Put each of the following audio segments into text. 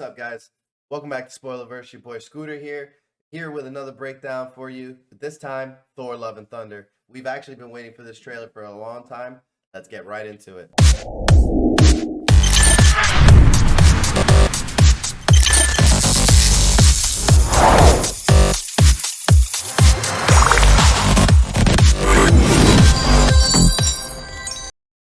What's up, guys? Welcome back to Spoilerverse. Your boy Scooter here with another breakdown for you. But this time, Thor: Love and Thunder. We've actually been waiting for this trailer for a long time. Let's get right into it.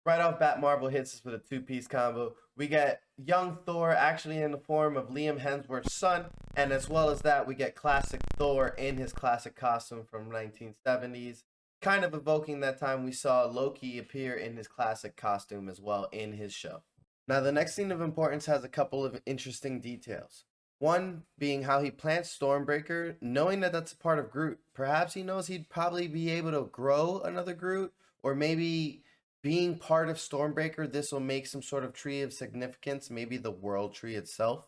Right off bat, Marvel hits us with a two-piece combo. We get young Thor actually in the form of Liam Hemsworth's son, and as well as that, we get classic Thor in his classic costume from 1970s, kind of evoking that time we saw Loki appear in his classic costume as well in his show. Now, the next scene of importance has a couple of interesting details. One being how he plants Stormbreaker, knowing that that's a part of Groot. Perhaps he knows he'd probably be able to grow another Groot, or maybe being part of Stormbreaker, this will make some sort of tree of significance, maybe the world tree itself.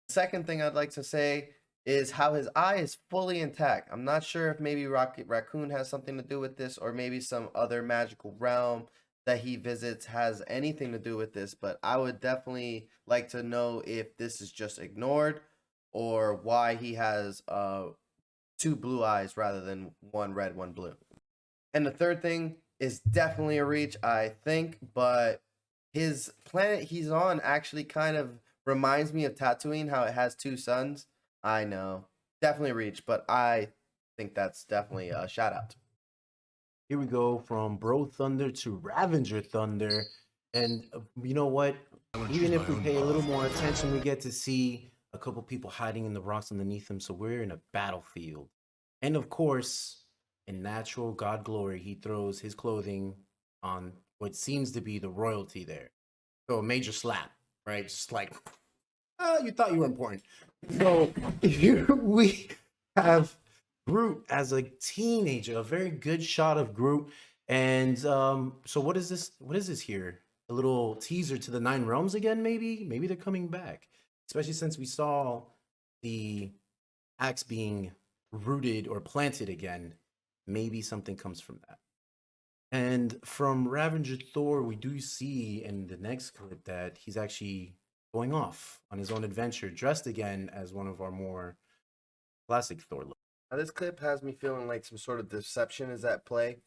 The second thing I'd like to say is how his eye is fully intact. I'm not sure if maybe Rocket Raccoon has something to do with this, or maybe some other magical realm that he visits has anything to do with this, but I would definitely like to know if this is just ignored or why he has two blue eyes rather than one red, one blue. And the third thing is definitely a reach, I think, but his planet he's on actually kind of reminds me of Tatooine, how it has two suns. I know, definitely a reach, but I think that's definitely a shout out. Here we go from Bro Thunder to Ravenger Thunder. And you know what? Even if we pay a little more attention, we get to see a couple people hiding in the rocks underneath them. So we're in a battlefield. And of course, in natural God glory, he throws his clothing on what seems to be the royalty there. So a major slap, right? Just like, you thought you were important. So we have Groot as a teenager, a very good shot of Groot. And so what is this? What is this here? A little teaser to the Nine Realms again, maybe? Maybe they're coming back. Especially since we saw the axe being rooted or planted again. Maybe something comes from that. And from Ravager Thor, we do see in the next clip that he's actually going off on his own adventure, dressed again as one of our more classic Thor looks. Now, this clip has me feeling like some sort of deception is at play,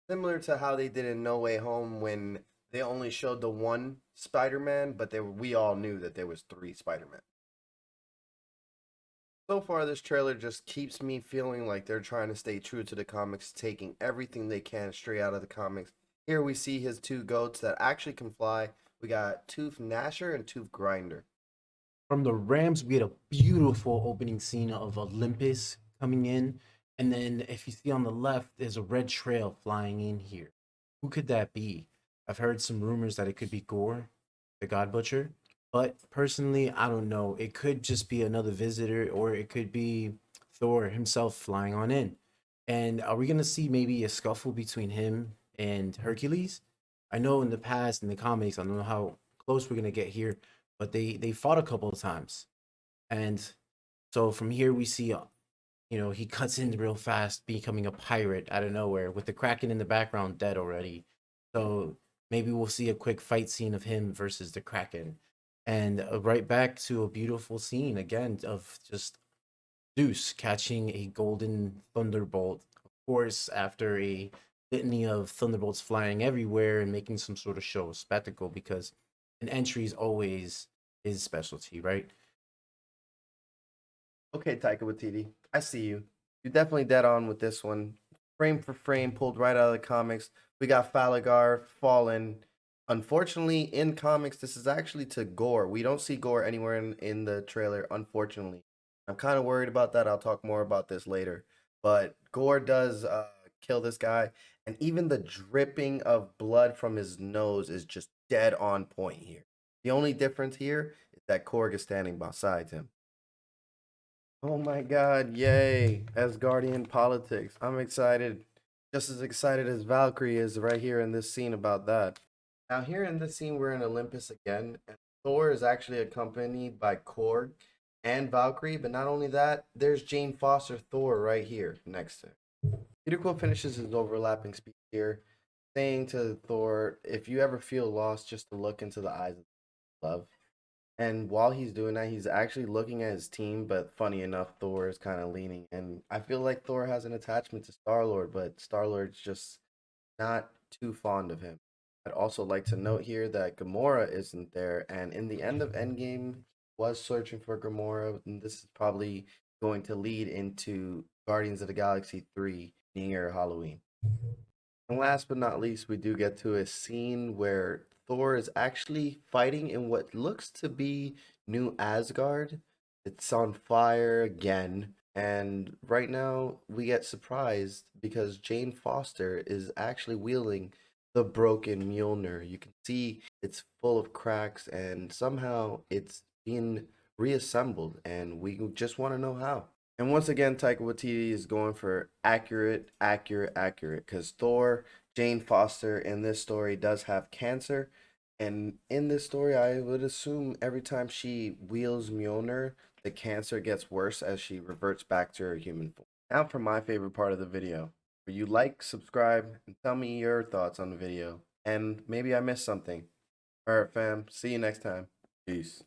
similar to how they did in No Way Home when they only showed the one Spider-Man, but we all knew that there was three Spider-Man. So far, this trailer just keeps me feeling like they're trying to stay true to the comics, taking everything they can straight out of the comics. Here we see his two goats that actually can fly. We got Tooth Gnasher and Tooth Grinder. From the Rams, we had a beautiful opening scene of Olympus coming in. And then if you see on the left, there's a red trail flying in here. Who could that be? I've heard some rumors that it could be Gore, the God Butcher. But personally, I don't know. It could just be another visitor, or it could be Thor himself flying on in. And are we going to see maybe a scuffle between him and Hercules? I know in the past, in the comics, I don't know how close we're going to get here, but they fought a couple of times. And so from here, we see, he cuts in real fast, becoming a pirate out of nowhere with the Kraken in the background dead already. So maybe we'll see a quick fight scene of him versus the Kraken. And right back to a beautiful scene again of just Zeus catching a golden thunderbolt. Of course, after a litany of thunderbolts flying everywhere and making some sort of show spectacle, because an entry is always his specialty, right? Okay, Taika Waititi, I see you. You're definitely dead on with this one. Frame for frame, pulled right out of the comics. We got Falgar fallen. Unfortunately, in comics, this is actually to Gore. We don't see Gore anywhere in the trailer, unfortunately. I'm kind of worried about that. I'll talk more about this later. But Gore does kill this guy, and even the dripping of blood from his nose is just dead on point here. The only difference here is that Korg is standing beside him. Oh my god, yay. Asgardian Politics. I'm excited. Just as excited as Valkyrie is right here in this scene about that. Now, here in this scene, we're in Olympus again, and Thor is actually accompanied by Korg and Valkyrie, but not only that, there's Jane Foster Thor right here next to him. Peter Quill finishes his overlapping speech here, saying to Thor, if you ever feel lost, just to look into the eyes of love. And while he's doing that, he's actually looking at his team, but funny enough, Thor is kind of leaning. And I feel like Thor has an attachment to Star-Lord, but Star-Lord's just not too fond of him. I'd also like to note here that Gamora isn't there, and in the end of Endgame, was searching for Gamora, and this is probably going to lead into Guardians of the Galaxy 3 near Halloween. And last but not least, we do get to a scene where Thor is actually fighting in what looks to be New Asgard. It's on fire again. And right now, we get surprised because Jane Foster is actually wielding the broken Mjolnir. You can see it's full of cracks, and somehow it's being reassembled. And we just want to know how. And once again, Taika Waititi is going for accurate, accurate, accurate. Because Thor, Jane Foster in this story does have cancer. And in this story, I would assume every time she wields Mjolnir, the cancer gets worse as she reverts back to her human form. Now for my favorite part of the video, where you like, subscribe, and tell me your thoughts on the video. And maybe I missed something. Alright, fam. See you next time. Peace.